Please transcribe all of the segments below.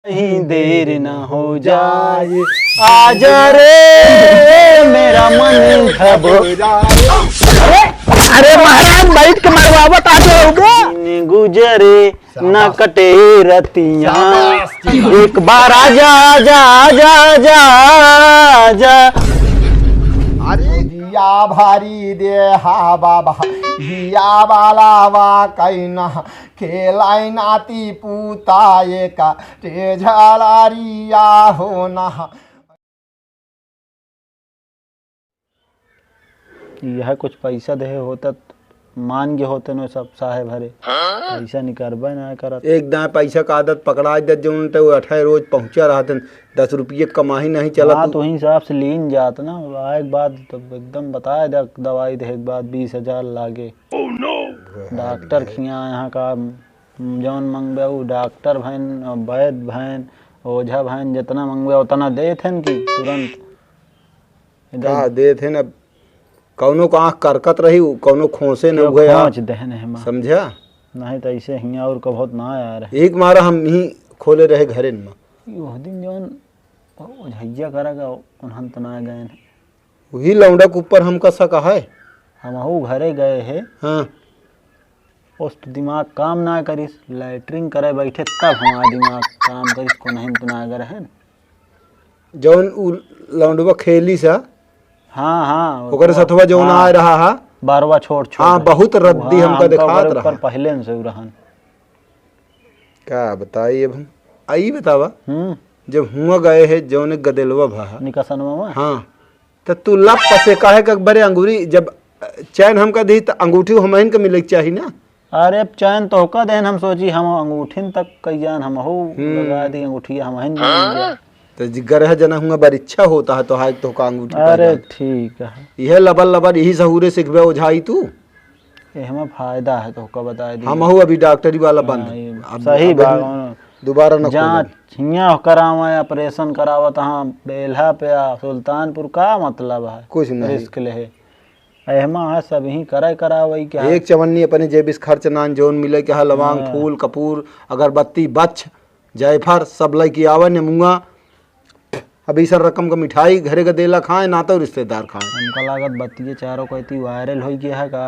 कहीं देर न हो जाए, आजा रे मेरा मन घबराए। अरे महाराज बैठ के मरवावत आगे होगे। गुजरे न कटे रतिया, एक बार आजा आजा आजा आजा आजा। अरे जिया भारी दे हा बाबा जिया वाला वा कैना खेलाई नाती पूता का ते झलारिया होना। यह कुछ पैसा दे होता मान के होते न सब साहेब हरे, पैसा निकलबा ना करत। एक दाए पैसा का आदत पकड़ा दे जो तो 18 रोज पहुंचा रहा था, 10 रुपये कमाही नहीं चला। हाँ तो हिसाब से लीन जात ना। एक बात तो एकदम बताया दे, दवाई दे एक बात 20,000 लागे। डॉक्टर खिया यहाँ का जौन मंगबे वो डॉक्टर भैन वैद भैन ओझा भैन जितना मंगबे उतना दे थे कि तुरंत दे थे न। कौनो का आँख करकत रही, कौनो खोसे न हुए समझा नहीं तो ऐसे हिया और कभोत ना यार। एक मारा हम ही खोले रहे घरे में वो दिन जौन ओझैया करेगा उन्हन तो ना गए। वही लौंडा के ऊपर हम का सका है। हम घरे गए है। हाँ उस दिमाग काम ना करिस, लैटरिन करे बैठे तब हमारा दिमाग काम करिस को नहीं तो ना अगर है जौन लौंडवा खेली सा। हाँ हाँ ओकर सथवा जौन आ रहा है बारवा छोड़ छोड़। हाँ बहुत रद्दी हमका दिखात रहा पहले से रहन। क्या बताइए अब हम आई बतावा। जब हुआ गए है जौन गदेलवा भा निकसन मामा। हाँ तो तू लप पसे काहे का बरे अंगूरी जब चैन हमका दी तो अंगूठी हमहन के मिले चाहिए ना। अरे चैन तो का देन हम सोची हम अंगूठीन तक कई जान हम हो लगा दी अंगूठी हमहन तो जिगर है जना हुआ बड़ इच्छा होता है तो हाय तो का अंगूठी। अरे ठीक है यह लबल लबल यही सहूरे सिखबे ओझाई तू हमें फायदा है तो का बता दी। हम अभी डॉक्टरी वाला बंद सही बात दोबारा न जांच हिया करावा ऑपरेशन करावा तहाँ बेल्हा पे सुल्तानपुर का मतलब है कुछ नहीं रिस्क ले एहमा है सब ही करे करावई क्या एक चवन्नी अपने जेबिस खर्च नान जोन मिले के लवांग फूल कपूर अगरबत्ती बच जायफर सब लई आवन मुंगा अभी सर रकम का मिठाई घरे का देला खाए ना तो रिश्तेदार खाए। हमका लागत बत्ती चारों कहती वायरल हो गया है का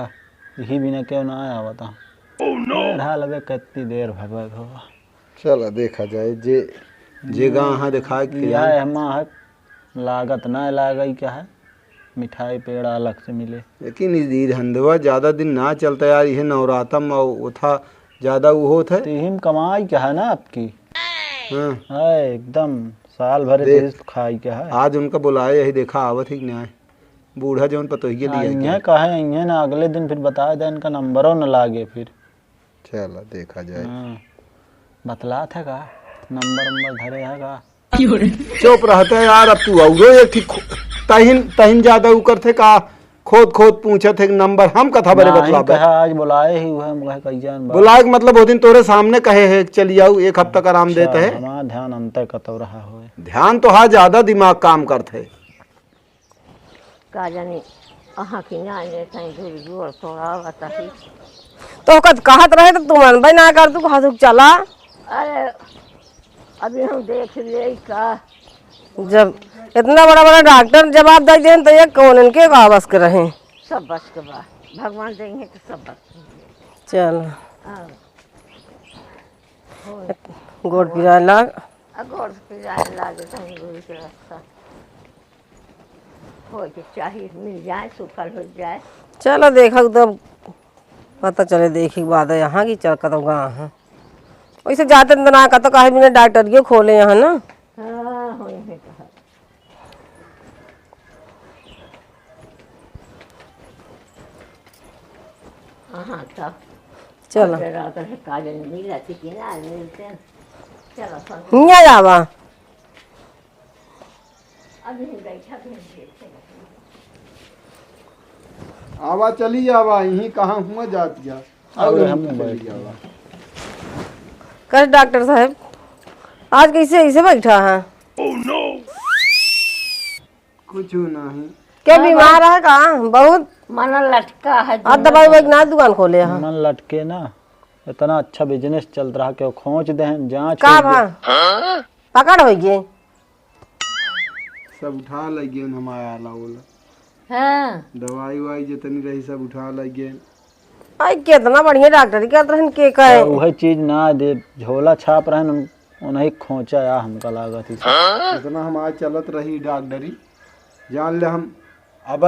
यही बिना क्यों ना आया बता। लगे कितनी देर भगवत होगा। चलो देखा जाए जे गाँव दिखा है लागत ना लागई क्या है मिठाई पेड़ अलग से मिले। लेकिन इस हंदवा ज्यादा दिन ना चलता यार। यह नवरातम और था ज्यादा वो होता है। हिम कमाई क्या है ना आपकी। हाँ एकदम साल भर खाई क्या है। आज उनका बुलाए यही देखा आवत ही न्याय बूढ़ा जो पतोहिए दिया कहे ना अगले दिन फिर बताया दे इनका नंबरों न लागे फिर। चलो देखा जाए। बतला था का नंबर धरे है का चुप रहते है यार। अब तू औरो एक ठीक तहिन ज्यादा उकर थे का खोद खोद पूछे थे नंबर हम कथा बरे बतला आज बुलाए ही हुए हम कहे कईजान बुलाए मतलब वो दिन तोरे सामने कहे है चली आओ एक हफ्ता का आराम देते है। हमारा ध्यान अंतर कतो रहा हो ध्यान तो हाँ ज्यादा दिमाग काम करते का जानी अहाँ की ना कहीं दूर दूर थोड़ा बताही तो कहत रहे तो तुम अनबे ना कर तू कहा चला। अरे अभी हम देख ले का जब इतना बड़ा बड़ा डॉक्टर जवाब दे दें तो ये कौन इनके का बस के रहे सब बस के बाद भगवान देंगे तो सब बस। चल गोड़ पिजाए लाग गोड़ पिजाए लागे कहीं गुरु के रास्ता हो के चाहिए मिल जाए सुखल हो जाए। चलो देखा तो पता चले देखी बात है यहाँ की चल कतो गाँव है वैसे जाते ना का तो कहे बिना डॉक्टर के खोले यहाँ ना। हाँ हो कहा हाँ तब चलो काजल मिला थी कि ना मिलते चलो हिया जावा अभी बैठा आवा चली जावा यही कहाँ हुआ जाती है। कर डॉक्टर साहब आज कैसे ऐसे बैठा है। कुछ नहीं क्या बीमार है का बहुत मन लटका है। आज दवाई वही ना दुकान खोले हैं मन लटके ना इतना अच्छा बिजनेस चल रहा कि वो खोच दें जांच का हो भा गई। पकड़ हो गए सब उठा लगे हम आला बोला हाँ दवाई वाई जितनी रही सब उठा लगे। आई कितना बढ़िया डॉक्टरी करत रहन के कहे तो वही चीज ना दे झोला छाप रहे उन्हें खोचा या हमका लागत इतना हम आज चलत रही डॉक्टरी जान ले हम अब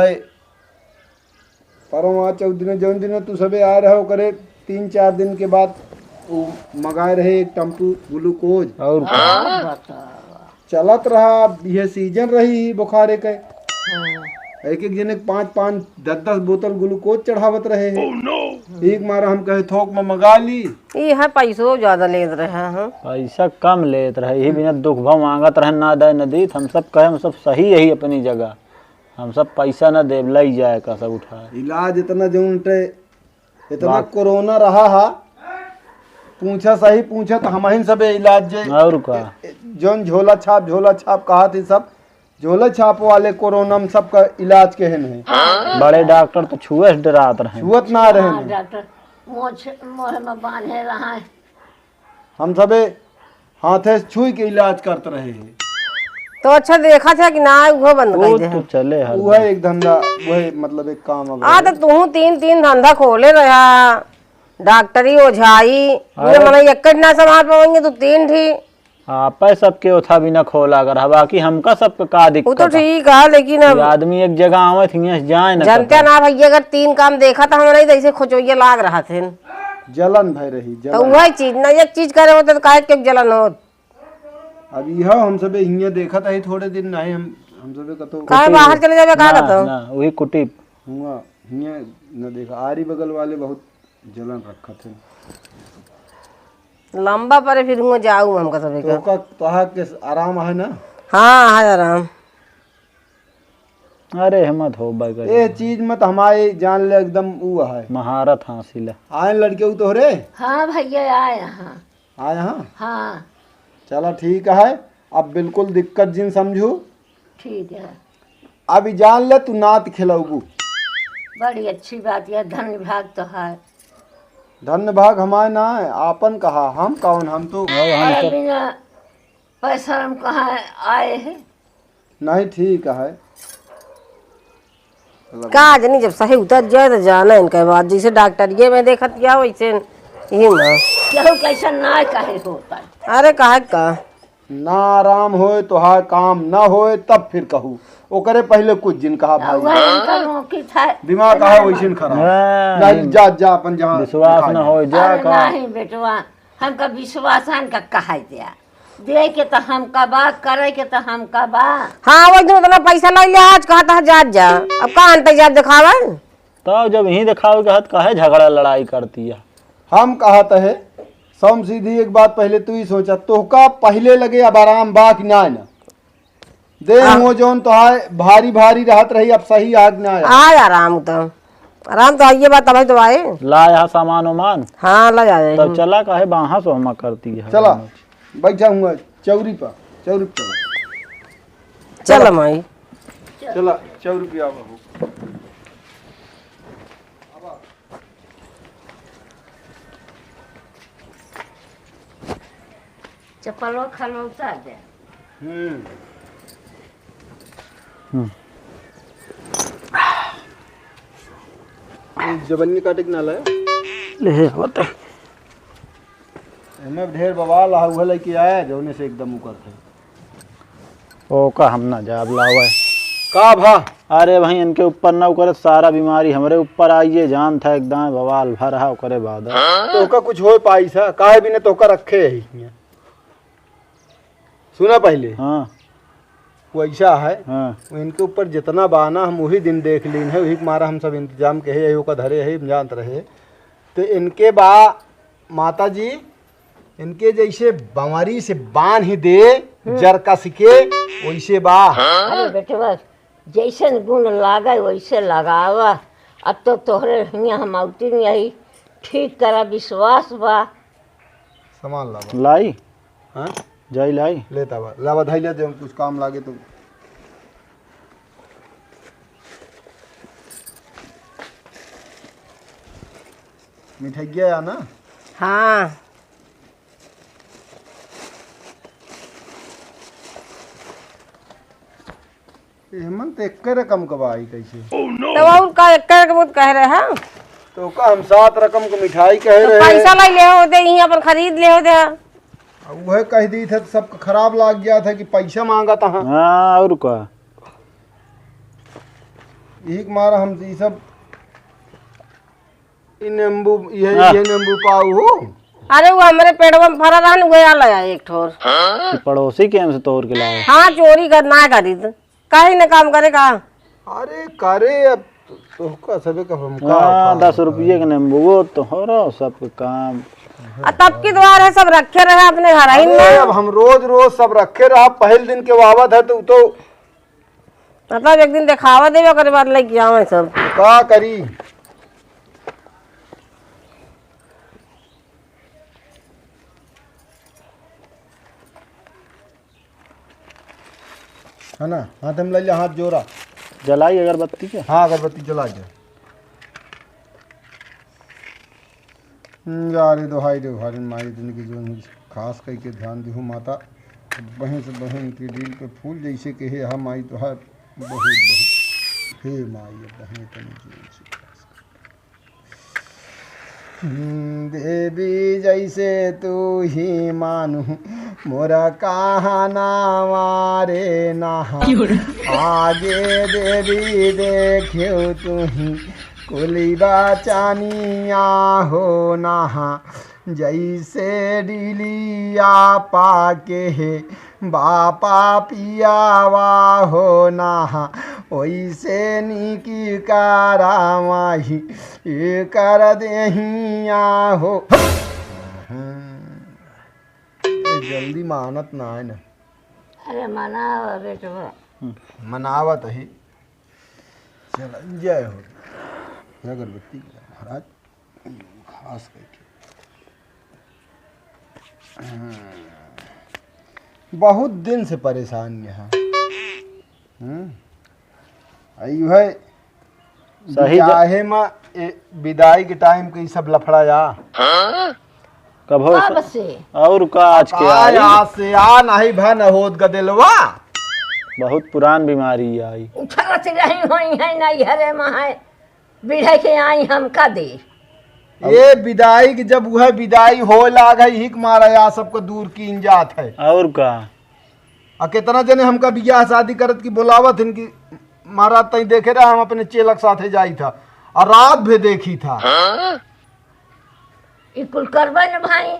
परवा 14 दिन जौन दिन तू सबे आ रहे हो करे 3-4 दिन के बाद वो मंगाए रहे एक टम्पू ग्लूकोज और चलत रहा। ये सीजन रही बुखारे के एक एक जने 5-5 10-10 बोतल ग्लूकोज चढ़ावत रहे हैं। एक मारा हम कहे थोक में मंगा ली। ये है पैसो ज्यादा लेत रहे हैं पैसा कम लेत रहे ही बिना दुख भाव मांगत रहे ना दे न दी हम सब कहे हम सब सही यही अपनी जगह हम सब पैसा न दे लई जाए का सब उठाए इलाज इतना जो इतना कोरोना रहा हा पूछा सही पूछा तो हम ही सब इलाज जे और का जौन झोला छाप कहा थी सब झोला छाप वाले कोरोना में सबका इलाज केहन है। बड़े डॉक्टर तो छुए से डरात रहे छुअत ना रहे हैं। डॉक्टर मोह में बांधे रहा है। हम सबे हाथे से छुई के इलाज करते रहे हैं। तो अच्छा देखा था कि ना वो बंद कर वो दे तो चले हर वह एक धंधा वही मतलब एक काम अब आ तो तू 3 धंधा खोले रहा डॉक्टरी ओझाई ये मना एक ना संभाल पाएंगे तो 3 थी आप सबके उठा भी न खोला कर बाकी हमका सबका का वो दिक्कत तो ठीक है लेकिन अब आदमी एक जगह आवत हियां से जाए न जनता ना भैया अगर 3 काम देखा था हमें नहीं तो ऐसे खोचोइया लाग रहा थे जलन भय रही तो जलन। वही चीज ना एक चीज करे होते तो काहे के जलन हो अब यह हम सबे हियां देखा था थोड़े दिन नहीं हम सबे का तो काहे बाहर चले जावे का ना, तो ना वही कुटी हुआ हियां न देखा आरी बगल वाले बहुत जलन रखा थे। लंबा परे फिर हुआ जाऊं हमका सबे का तो का तोहा के आराम है ना। हाँ हाँ आराम अरे हिम्मत हो बगल ये चीज मत हमारे जान ले एकदम वो है महारत हासिल है आए लड़के उ तोहरे हाँ भैया आए यहाँ। आए हाँ हाँ चला ठीक है। अब बिल्कुल दिक्कत जिन समझू ठीक है अभी जान ले तू नात खिलाऊगू बड़ी अच्छी बात है धन्य भाग तो है। धन्य भाग हमारे ना है आपन कहा हम कौन हम तो अरे बिना पैसा हम कहाँ आए हैं। नहीं ठीक है। का जनी जब सही उतर जाए तो जाना इनके बाद जैसे डॉक्टरिये में देखा दिया वैसे यही ना केहू कैसा ना कहे होता है। अरे कहा का ना आराम होए तो हा काम ना होए तब फिर कहू ओकरे पहले कुछ दिन कहा भाई वह इनका नौकरी था। दिमाग कहा वैसे खराब नहीं जा जा अपन जहाँ विश्वास न हो जा अरे का नहीं बेटवा हमका विश्वास है का कहा दिया दे के तो हमका बा करे के तो हमका बा। हाँ वही तो उतना पैसा ले लिया आज कहा था जात जा अब कहाँ अंतजात दिखावा तो जब यही दिखाओगे हद काहे झगड़ा लड़ाई करती है हम कहते है सम सीधी एक बात पहले तू ही सोचा तोहका पहले लगे अब आराम बा कि ना ना दे हो जोन तो है भारी भारी रहत रही अब सही आग ना आया। आए आराम तो आइए बात तब तो आए ला यहाँ सामान उमान हाँ ला जाए तब चला काहे बाहा सोहमा करती है चला बैठा हुआ चौरी पर चला चल माई चला चौरी पे आओ चप्पलों खलौता दे। जबन्नी काटे के ना लाया ले होते एमे ढेर बवाल हुआ लेके आया जौने से एकदम उकर थे ओ का हम ना जाब लावे का भा अरे भाई इनके ऊपर ना करे सारा बीमारी हमरे ऊपर आइए जान था एकदम बवाल भर रहा करे बाद तोका कुछ हो पाई सा काहे भी ने तोका रखे है सुना पहले हाँ वैसा है हाँ इनके ऊपर जितना बहाना हम वही दिन देख लीन है वही मारा हम सब इंतजाम के है यही का धरे है जानते रहे तो इनके बा माता जी इनके जैसे बंवारी से बांध ही दे जर कस के वैसे बा। अरे बेटवा जैसे गुण लागे वैसे लगावा अब तो तोहरे हियां हम औती में यही ठीक करा विश्वास बा। सामान लावा लाई हाँ जाई लाई लेता बा लावा धाई ले कुछ काम लागे तो मिठाई गया ना हाँ हेमंत एक रकम कबाई कैसे तो और का एक के मुझ कह रहे हैं तो का हम 7 रकम की मिठाई कह तो रहे पैसा लाई ले हो दे यहीं अपन खरीद ले हो दे। वह कह दी था सब खराब लग गया था कि पैसा मांगा था। हाँ और का यही के मारा हम ये सब नींबू ये नींबू पाऊ हो। अरे वो हमारे पेड़वा में फरा रहा गया लाया एक ठोर। कि पड़ोसी के हमसे तोड़ के लाए। हाँ चोरी करना करी तो कहीं न काम करेगा। अरे करे अब तो का सबे का हम का हाँ 10 रुपये के नींबू वो तो हो रहा सब काम। तब की द्वार है सब रखे रहे अपने घर ही अरे में। अब हम रोज रोज सब रखे रहा पहले दिन के वावत है तो मतलब एक दिन दिखावा देवे करे बात लेके आवे सब का करी। है ना हाथ हम ले लिया हाथ जोड़ा जलाई अगरबत्ती के। हाँ अगरबत्ती जला जाए। यारे दोहाई दे भारी माई जिंदगी जो खास कह के ध्यान दे माता बहन से बहन की दिल पे फूल जैसे के हे हम आई तो है बहुत बहुत हे माई बहन तनी जीवन से देवी जैसे तू ही मानू मोरा कहा ना मारे ना आगे देवी देखियो तू ही कुलिबा चानिया हो नहा जैसे डिलिया पाके है बापा पियावा हो नहा वैसे निकी कारा माही ये कर देहिया हो। जल्दी मानत ना है ना। अरे मना बेटवा मनावत ही चल जय हो अगरबत्ती महाराज खास करके बहुत दिन से परेशान यहाँ आयु है सही चाहे माँ विदाई के टाइम के सब लफड़ा जा कब हो कब से और का आज के आई। आज से आ नहीं भा न होत गदेलवा बहुत पुरान बीमारी आई। उठत रही हुई है नहीं हरे माँ बिढ़े के आई हम का दे। ये विदाई की जब वह विदाई हो लाग है हिक मारा या सबको दूर की जात है। और का आ कितना जने हमका बियाह शादी करत की बुलावत इनकी महाराज तई देखे रहा हम अपने चेलक साथे जाई था और रात भी देखी था। ई कुल करबे न भाई।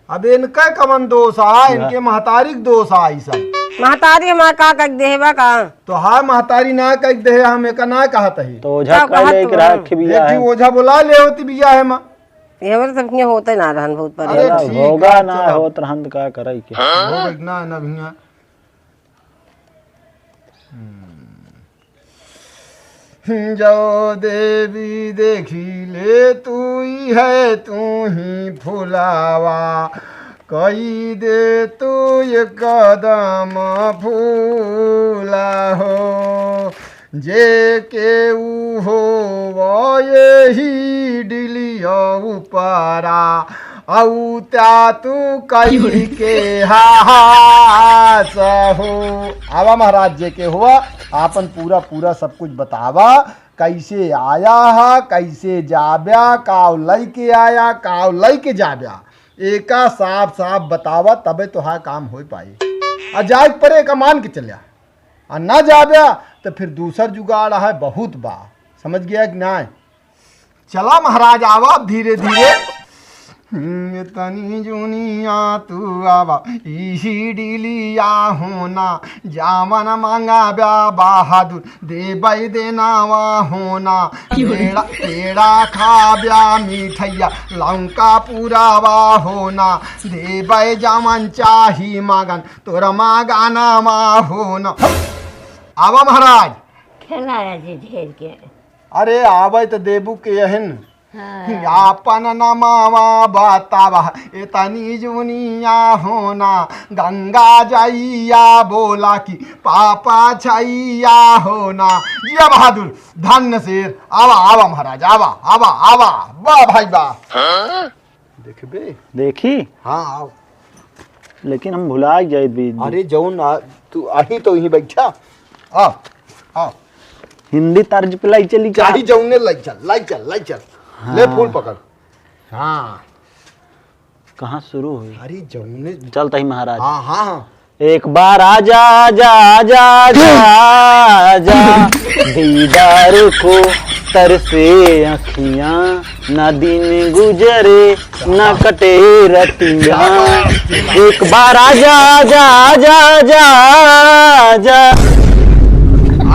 अब इनका कमन दोष आ इनके महतारिक दोष आई सब। महतारी हमारा का कह देवा का तो हाँ महतारी ना कह दे हम एक ना कहत ही तो ओझा क्या का कहत लेके बा? रख बिया है। ओझा बुला ले होती बिया है माँ ये हमारे सब यहाँ होते ना रहन बहुत पर अरे ठीक होगा है, ना चलो। होत रहन का करई के। हो गई ना ना भैया जो देवी देखी ले तू ही है तू ही फुलावा कई दे तू ये कदम फूला हो जे के ऊ हो वो यही डिलिया ऊपरा औ त्या तू कई के हास हो। आवा महाराज जे के हुआ आपन पूरा पूरा सब कुछ बतावा कैसे आया हा कैसे जाब्या काव लई के आया काव लई के जाब्या एका साफ साफ बतावा तबे तो हा काम हो पाई। आ जाग परे का मान के चलिया आ ना जाब्या तो फिर दूसर जुगाड़ है बहुत बा समझ गया कि ना। चला महाराज आवा धीरे धीरे तनी जुनिया तू आवा इही डिलिया होना जावन मांगा ब्या बहादुर देबै देनावा होना पेड़ा खा ब्या मिठैया लंका पुरावा होना देबै जामन चाही मागन तोरा मागानावा होना। आवा महाराज खेलाया जी ढेर के। अरे आवे तो देबू के यहन हाँ। आपन नमावा बतावा इतनी जुनिया होना गंगा जाइया बोला कि पापा छैया होना। जिया बहादुर धन्य शेर आवा आवा महाराज आवा आवा आवा वाह भाई वाह। देखबे देखी हाँ आओ। लेकिन हम भुला जाए बीज। अरे जौन तू आही तो यहीं बैठा आ आ हिंदी तर्ज पे लाई चली का चाही जौने लाई चल ले फूल पकड़। हाँ कहाँ शुरू हुई? अरे जौने चलता ही महाराज। हाँ हाँ एक बार आजा आजा आजा आजा आजा दीदार को तरसे अखियां, न दिन गुजरे न कटे रतियां। एक बार आजा आजा आजा आजा आजा।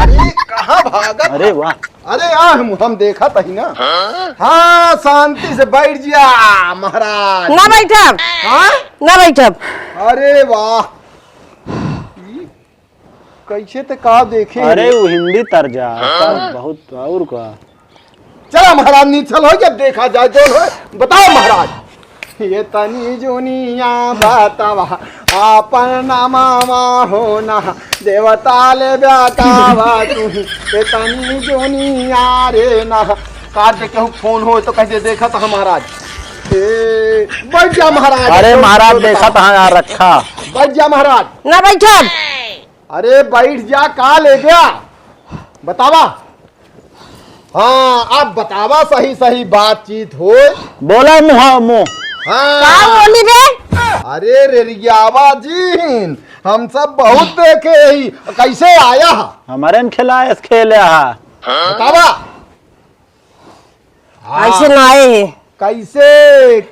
अरे कहाँ भागा? अरे वाह, अरे हम देखा था ही ना। हाँ शांति से बैठ जा महाराज। ना बैठब हाँ ना बैठब। अरे वाह कैसे ते का देखे। अरे वो हिंदी तर्जा बहुत और का। चला महाराज नी चलो जब देखा जाए जो हो। बताओ महाराज ये तनी जुनिया बतावा आपन नामा हो ना देवता ले ब्यातावा तू ये तनी जुनिया रे ना। काट दे केहू फोन हो तो कैसे देखा था महाराज। बैठ जा महाराज। अरे महाराज देखा था यार रखा। बैठ जा महाराज। ना बैठब। अरे बैठ जा का ले गया बतावा। हाँ अब बतावा सही सही बातचीत हो। बोला मुहा मुँह। का हाँ बोली रे? अरे रेरियावा जी हम सब बहुत देखे ही कैसे आया हमारे में खिलाए खेले हा। बतावा। ऐसे ना आए है कैसे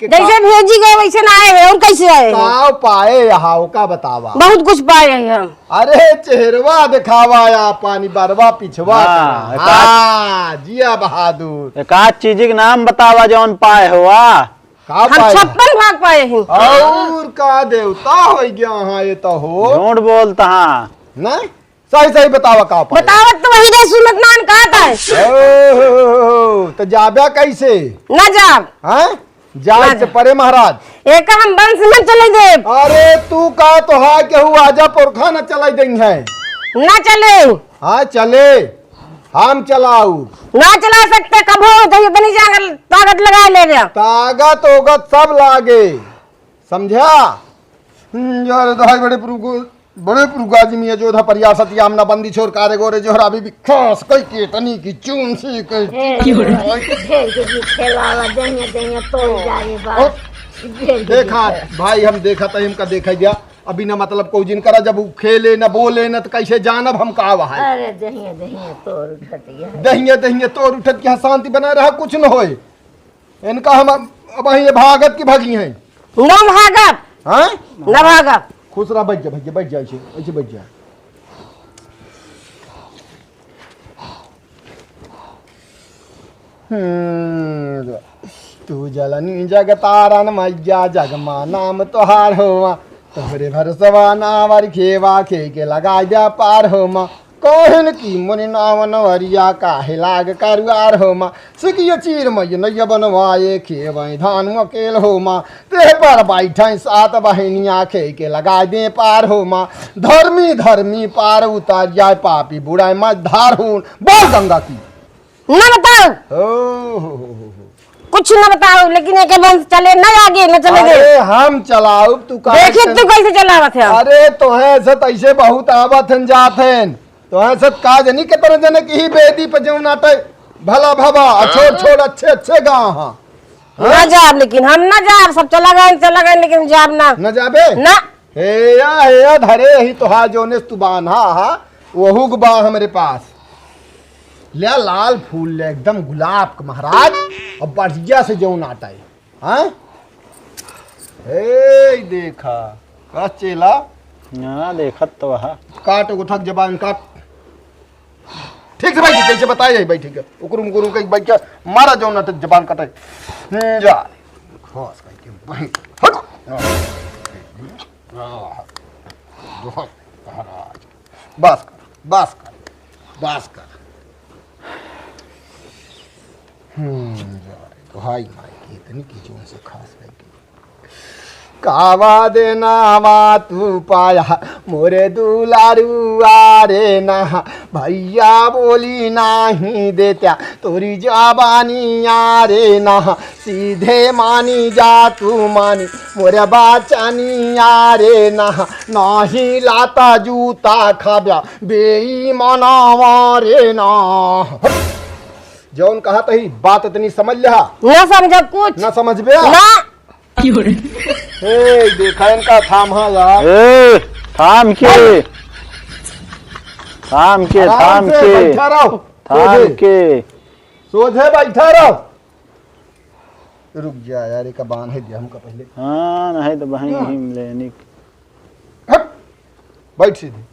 जैसे भेजी गए वैसे ना आए हैं। और कैसे आए हैं? काव पाए यहाँ का बतावा। बहुत कुछ पाए हैं हम। अरे चेहरवा दिखावा या पानी बरवा पिछवा। हाँ, हाँ जिया बहादुर। एक आध चीज के नाम बतावा जौन पाए हुआ। का हम पाए 56 भाग पाए हैं। और का देवता हो गया हाँ ये तो हो झूठ बोलता हाँ। नहीं सही सही बतावा का पाए। बतावत तो वही रे सुनत नान कहता है। ओह, तो जाब्या कैसे ना जाब हैं जाए से परे महाराज। एक हम बंश में चले दे। अरे तू का तो हा केहू आजा पुरखा न चलाई देंगे है। ना चले हाँ चले हम चलाऊ। ना चला सकते कब हो तो इतनी जाकर ताकत लगा ले रहा। ताकत ओगत सब लागे समझा। यार दहाई बड़े पुरुगा जी मिया जोधा परिया सतियाम ना बंदी छोर कारे गोरे जोहरा अभी भी खास कई के तनी की चून सी कई। खेलावा देंगे तो जाए बात। देखा भाई हम देखा था इनका देखा गया अभी ना मतलब को जिन करा जब वो खेले न बोले न तो कैसे जानब हम का वहा। अरे दहिए तोड़ उठतिया दहिए तोड़ उठत की शांति बना रहा कुछ न होए। इनका हम अब ये भागत की भागी हैं। ना भागब हाँ ना भागब। खुश रहा बैठ जा भैया बैठ जा ऐसे बैठ जा। तू जलनी जगतारन मैया जगमा नाम तोहार होवा तोहरे भरसवा नावर खेवा खे के लगा जा पार होमा कहन की मुनि नावन वरिया काहे लाग करुआर होमा सिकिय चीर मय नय बनवाए खेवै धान अकेल होमा ते पर बैठै सात बहनिया खे के लगा दे पार होमा धर्मी धर्मी पार उतार जाए पापी बुढ़ाई मत धार हूं बोल गंगा की। ना बताओ ओ कुछ ना बताओ लेकिन एक बंश चले ना आगे न चले दे। अरे हम चलाऊ तू का देखिए तू कैसे चलावत है। अरे तो है सत ऐसे बहुत आवत हन जात हन तो है सत का जनी के तरह जने की ही बेदी पे जो नाटे भला भवा छोड़ छोड़ अच्छे गांव हां ना जाब लेकिन हम ना जाब सब चला गए लेकिन जाब ना न जाबे ना। हे धरे ही तो हा जोने तू बांधा हा वहु बा हमरे पास ले लाल फूल ले एकदम गुलाब का महाराज और बढ़िया से जो नाटा है हाँ हे देखा का चेला ना देखत तो वहा। काट उठक जबान काट ठीक से बैठ कैसे बताया जाए बैठ के उकरुम गुरु के बैठ के मारा जो ना जबान काटे जा खास के बैठ हट बस कर भाई माई की इतनी की जोन से खास लगी कावा देना वा तू पाया मोरे दुलारू आरे ना भैया बोली नाही देत्या तोरी जबानी यारे ना सीधे मानी जा तू मानी मोरे बाचानी यारे ना नाही लाता जूता खाब्या बेईमाना वारे ना। जौन कहा तही बात इतनी समझ लिया ना समझ कुछ ना समझ बे ना। देखा इनका थाम हाँ यार थाम के थाम के थाम के बैठा रहो थाम के सोझे बैठा रहो। रुक जा यार एक बान है दिया हमका पहले। हाँ नहीं तो वहीं हिम लेनी। हट बैठ सीधे।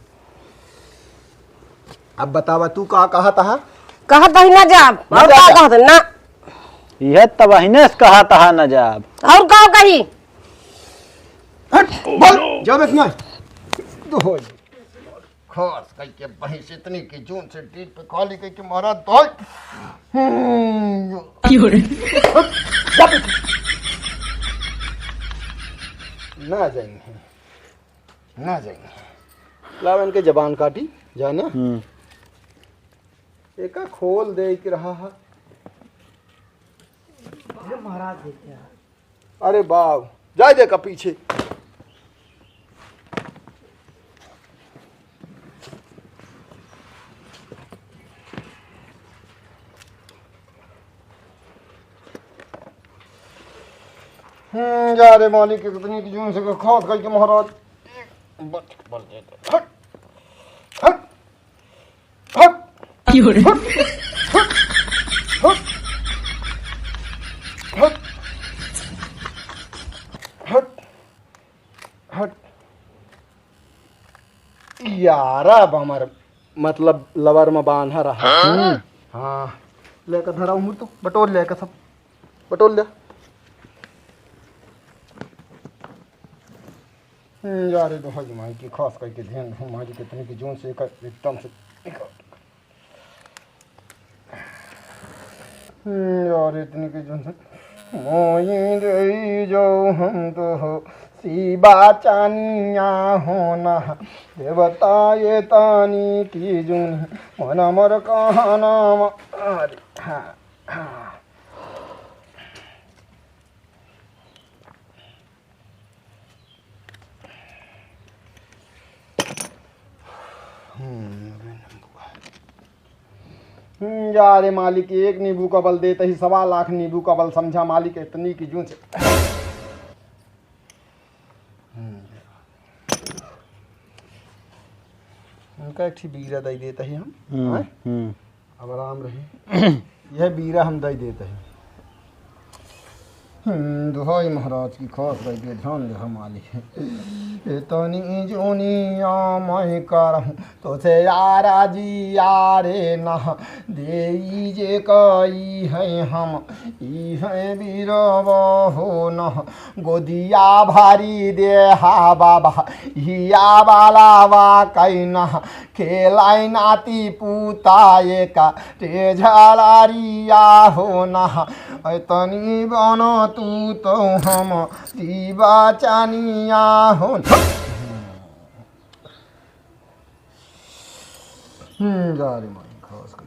अब बतावा तू कहा था कहा था ना जाब और का कहा था ना यह तब अहिने से कहा था न जाब और का कही हट बोल जब इतना दो खास कह के भैंस इतनी की जून से टीट पे खाली कह के मारा दो ना जाएंगे ना जाएंगे लाव इनके जबान काटी जाना एक खोल दे के रहा है महाराज देखिए। अरे बाव जाए देखा पीछे जा रे मालिक कितनी की जून से खास करके महाराज हट हट हट हट हट हट यार अब हमार मतलब लवर में बांधा रहा। हाँ लेकर धरा हूँ तो बटोल लेकर सब बटोल ले यार तो हज माई की खास करके ध्यान माई कितने की जोन से एकदम से यार इतनी की जोन से मोई रही जो हम तो हो सीबा चानिया होना देवता ये तानी की जून मन मर कहना अरे हाँ हाँ जा रे मालिक एक नींबू का बल देते ही 1.25 लाख नींबू का बल समझा मालिक इतनी की जून से उनका एक ही बीरा दई देता ही हम अब आराम रहे यह बीरा हम दई देते हैं दुहाई महाराज की खास करके ध्यान दे मालिक इतनी जोनिया मैं करहूँ तो से यारा जी यारे ना दे जे कई है हम ई है बीरवा हो न गोदिया भारी दे हा बाबा हिया बाला वा कई ना खेलाई नाती पूता ये का रे झलारिया हो ना इतनी बनो तू तो हम दीवा चानिया हो जा रे माई खास कर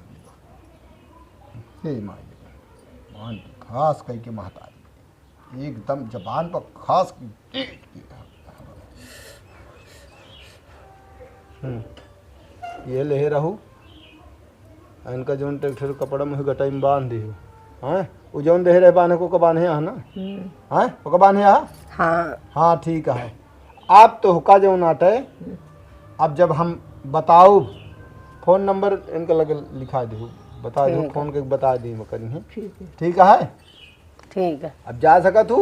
माई खास कह के महतारी एकदम जबान पर खास ये ले रहू इनका जो ट्रैक्टर कपड़ा में गटाई में बांध दी हाँ वो जौन दे रहे बांधे को कबान है ना हाँ वो कबान है हाँ हाँ ठीक है आप तो हुक्का जो नाटे अब जब हम बताओ फोन नंबर इनका लगे लिखा दो बता दो फोन के बता दी करी है ठीक है ठीक है अब जा सका तू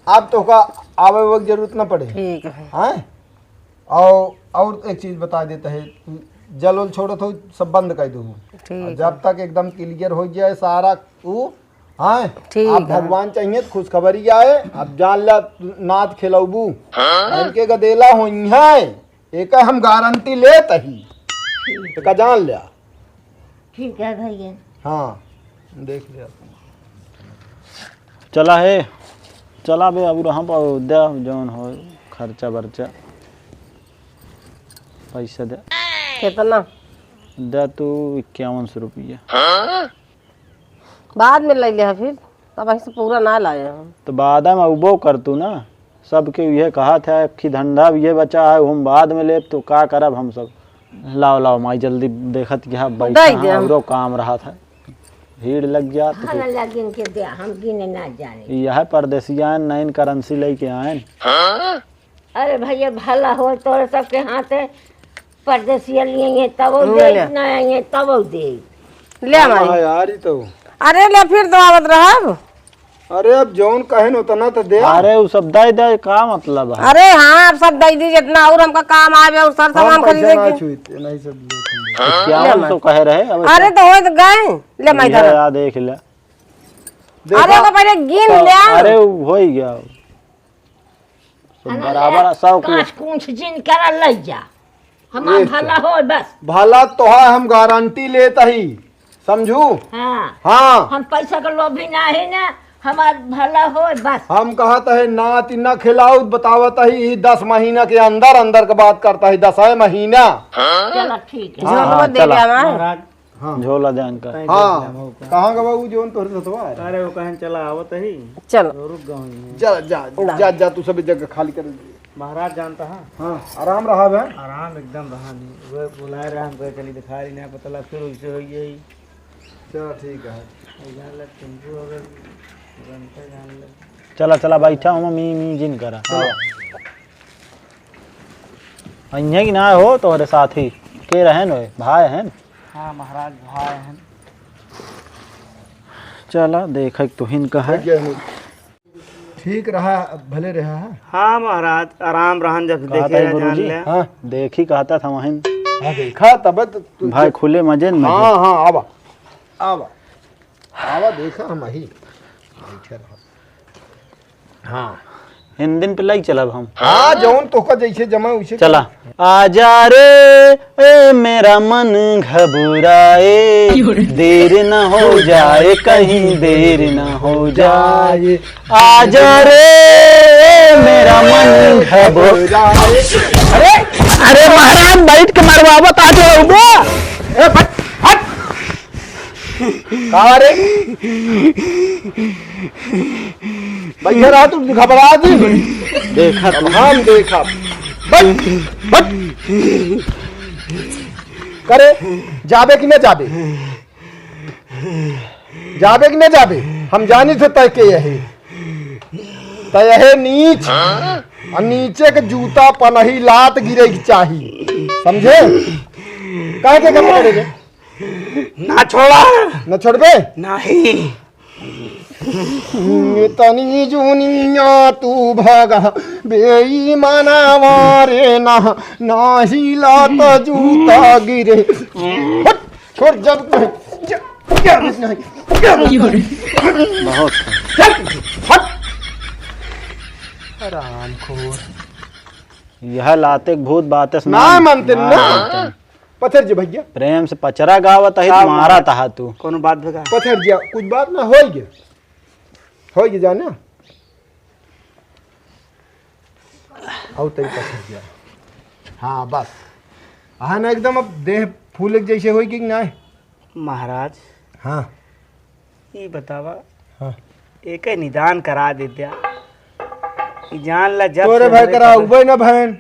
आप तो हुक्का आवे वक्त जरूरत ना पड़े ठीक है हाँ और एक चीज बता देता है जल उल छोड़ो तो सब बंद कर दो जब तक एकदम क्लियर हो जाए सारा तू हाँ ठीक आप भगवान चाहिए तो खुशखबरी आए अब जान ला नाथ खिलौबू इनके गदेला हो एक हम गारंटी लेते ही एक जान लिया ठीक है भैया हाँ देख लिया चला है चला बे अब रहा पर दे जौन हो खर्चा बर्चा पैसा दे कितना दे तू 5100 रुपया बाद में ले लिया फिर तब ऐसे पूरा ना लाए हम। तो बाद में उबो कर तू ना सबके ये कहा था कि धंधा भी ये बचा है हम बाद में ले तो का करब हम सब। लाओ लाओ माई जल्दी देखत कि हाँ बैठा औरो काम रहा था भीड़ लग गया तो खाना लगिन के दे हम गिने ना जाने। यह परदेसियान नईन करेंसी लेके आए। अरे भैया भला हो तोरे सबके हाथे परदेसिया लिए तब दे ना आए तब दे ले माई। हाँ यार ही तो अरे ले फिर तो आवत रहा। अरे अब जौन कहे न उतना तो दे। अरे वो सब दे दे का मतलब है। अरे हाँ आप सब दे दीजिए इतना और हमका काम आवे और सर सामान खरीदे के। नहीं सब क्या तो कह रहे अब अरे तो हो तो गए ले माई ये याद देख ले। अरे वो पहले गिन ले। अरे हो ही गया सब बराबर सब काश कुछ जिन करा ले जा हमार भला हो बस। भला तो है हम गारंटी लेता ही समझू। हाँ हाँ हम पैसा का लोभी ना है ना हमार भला हो बस। हम कहता है ना तिना खिलाऊ बतावत ही 10 महीना के अंदर अंदर का बात करता है 10 महीना। चलो ठीक है। हाँ, दे गया मैं। हाँ झोला ध्यान का। हाँ कहाँ का बाबू जोन तोहरे सतवा है। अरे वो कहें चला आवत ही चलो रुक गए जा जा जा जा तू सब जगह खाली कर। महाराज जानता है हाँ आराम रहा है। आराम एकदम रहा नहीं वो बुलाए रहा हमको चली दिखा रही नहीं पता लगा फिर वैसे हो गई चलो ठीक है। जान लग तुमको अगर जानते जान लग चला चला बैठा हूँ मी मी जिन करा अन्य की ना हो तोहरे साथी के रहन हो भाई हैं। हाँ महाराज भाई हैं। चला देख तू हिन का है। ठीक रहा भले रहा है। हाँ महाराज आराम रहन जब कहा देखे था जान गुरुजी। ले हाँ देख ही कहता था वहीं हाँ देखा तब तू भाई खुले मजे में। हाँ हाँ आवा आवा आवा देखा हम ही बैठे रहा। हाँ इन दिन पे लग चलब हम। हाँ जौन तोका जैसे जमा वैसे चला आजा रे ए मेरा मन घबराए देर न हो जाए कहीं देर न हो जाए आजा रे ए मेरा मन घबराए। अरे अरे महाराज बैठ के मरवावत आ जाओ। कहाँ रे भैया रहा तू घबरा दी। देखा अब हम देखा बट बट करे जाबे कि न जाबे जाबे कि न जाबे हम जानी थे तय के यही तय है नीच और नीचे के जूता पनही लात गिरे की चाहिए समझे। कहे के कम करेगे ना छोड़ा न छोड़बे नहीं तनी जुनिया तू भागा बेईमाना मारे ना नाही लात जूता गिरे हट, छोड़ जब बहुत यह लाते भूत बातें ना मानते ना पत्थर जी भैया प्रेम से पचरा गावत है तुम्हारा तहा तू कोनो बात भगा पत्थर जी कुछ बात ना हो गया जाना आओ तरी पत्थर जी हाँ बस हाँ ना एकदम अब देह फूल जैसे हो कि नहीं महाराज। हाँ ये बतावा हाँ एक ही निदान करा देते जान ला जब तोरे से भाई हमरे करा पता- उबे ना बहन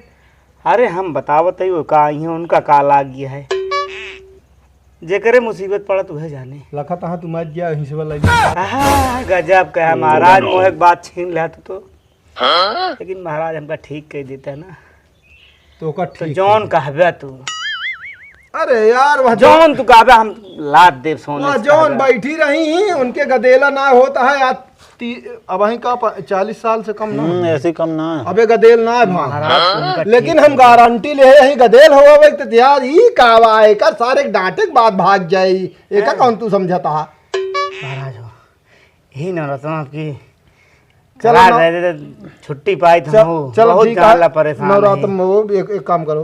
अरे हम बतावत ही वो का ही उनका का लाग गया है जेकरे मुसीबत पड़त वह जाने। लखा तहाँ तुम आज गया हिंसे वाला आहा, गजब कहा महाराज मोह एक बात छीन लिया तो लेकिन महाराज हमका ठीक कह देता है ना तो का तो ठीक जौन कहबे तू अरे यार वह जौन तू कहबे हम लाद देव सोने वह से जौन कहबे। बैठी रही उनके गदेला ना होता है आज अब वहीं का 40 साल से कम ना ऐसे कम ना है। अबे गदेल ना है भाई महाराज उनका लेकिन हम गारंटी ले यही गदेल होवे तो यार ई कावा एकर सारे डांटे के बाद भाग जाई एका कौन तू समझता है महाराज हो यही नवरत्न आपकी चलो चला ना। दे दे छुट्टी पाई तो हो चलो बहुत ठीक जानला है परेशान नवरात्र है। में वो एक काम करो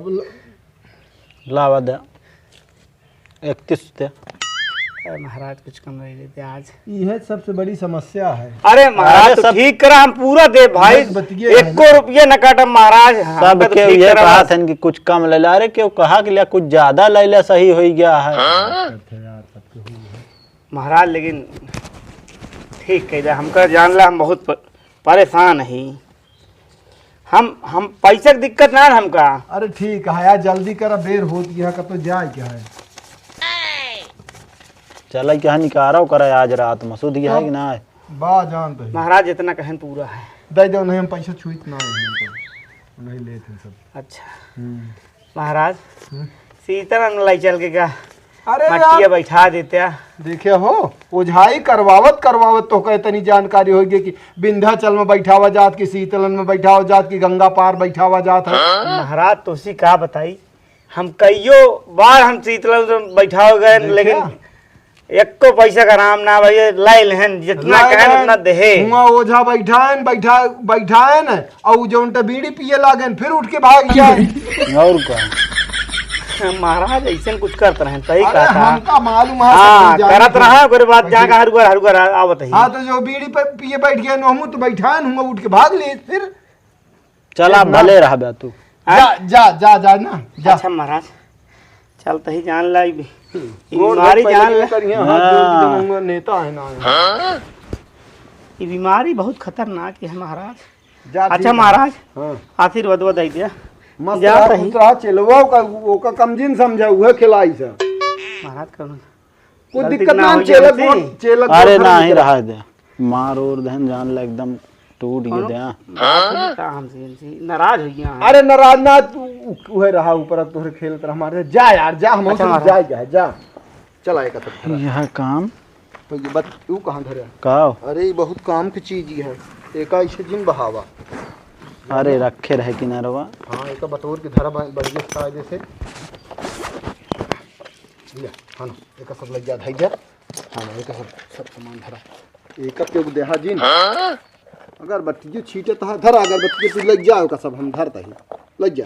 लावा दे 31 दे महाराज कुछ कम नहीं देते आज। यह सबसे बड़ी समस्या है। अरे महाराज तो सब- ठीक करा, हम पूरा दे भाई, बस बतिये है 1 रुपया न काटम महाराज। सब हमका तो के ठीक ये करा कहा बस। था कि कुछ कम ले ला, अरे क्यों कहा कि लिया कुछ ज्यादा ले लिया सही हो गया है। महाराज लेकिन ठीक कह दिया, हमका जान ला हम बहुत परेशान है। हम पैसे की दिक्कत ना है हमका। अरे ठीक है यार, जल्दी करा, देर होती है का तो जाए क्या है। चल क्या निकारो करे आज रात में सुध गया है कि ना है। बा जान तो महाराज जितना कहन पूरा है। दे दो, नहीं हम पैसा छुईत ना नहीं लेते सब। अच्छा महाराज सीता न लाई चल के क्या अरे मटिया यार बैठा देते हैं। देखे हो, ओझाई करवावत तो कहे तनी जानकारी होगी कि विंध्याचल में बैठावा जात की, शीतलन में बैठावा जात की, गंगा पार बैठावा जात है। महाराज तो उसी का बताई, हम कईयो बार हम शीतल में बैठा गए लेकिन एको पैसा का नाम ना भैया लाई लेहन, जितना कहें उतना देहे। हुआ ओझा बैठाएन और जो उनटा बीड़ी पिए लागन फिर उठ के भाग जाए। और क्या महाराज ऐसा कुछ करते रहे, सही अरे कहा था। हमका मालूम है हाँ सब जाने करत के। रहा, ओकरे बाद जाकर हरुगर आवत है। हाँ तो जो बीड़ी पे पिए बैठ गए हम तो बैठाएन, हुआ उठ के भाग ले फिर। चला भले रहा बे तू। जा ना जा। अच्छा महाराज चलते ही जान ला, बीमारी जान ला, हाँ। नेता है ना। ये बीमारी बहुत खतरनाक है महाराज। जा, ठीक अच्छा है। महाराज हाँ। आशीर्वाद दे दिया। मस्त जा रहा, रही। खुश रहा, चिलवा का वो का कमजिन समझा हुआ खिलाई से महाराज करो कोई गलती दिक्कत ना ना, हो चेलक जाए बहुत चेलक अरे बहुत ना खराब ही निकला। रहा दे मार और धन जान ला एकदम टूट गया दे। हमसे नाराज हो गया। अरे नाराज ना तू उहे रहा ऊपर तोहरे खेलत रहा हमारे। जा यार जा, हम अच्छा, महाराज। जाए क्या जा। चला एक तब यह काम तो ये बात तू कहां धरे। का अरे ये बहुत काम की चीज ही है। एक ऐसे जिन बहावा। अरे रखे रहे किनारवा। हाँ एक बतौर की धरा बढ़िया कायदे से ले। हाँ ना एक सब लग जा धई जा। हाँ ना एक सब सामान धरा एक के देहा जिन। अगर बत्ती छीटे तो धरा, अगर बत्ती लग जाओ का सब हम धरता ही लग जा।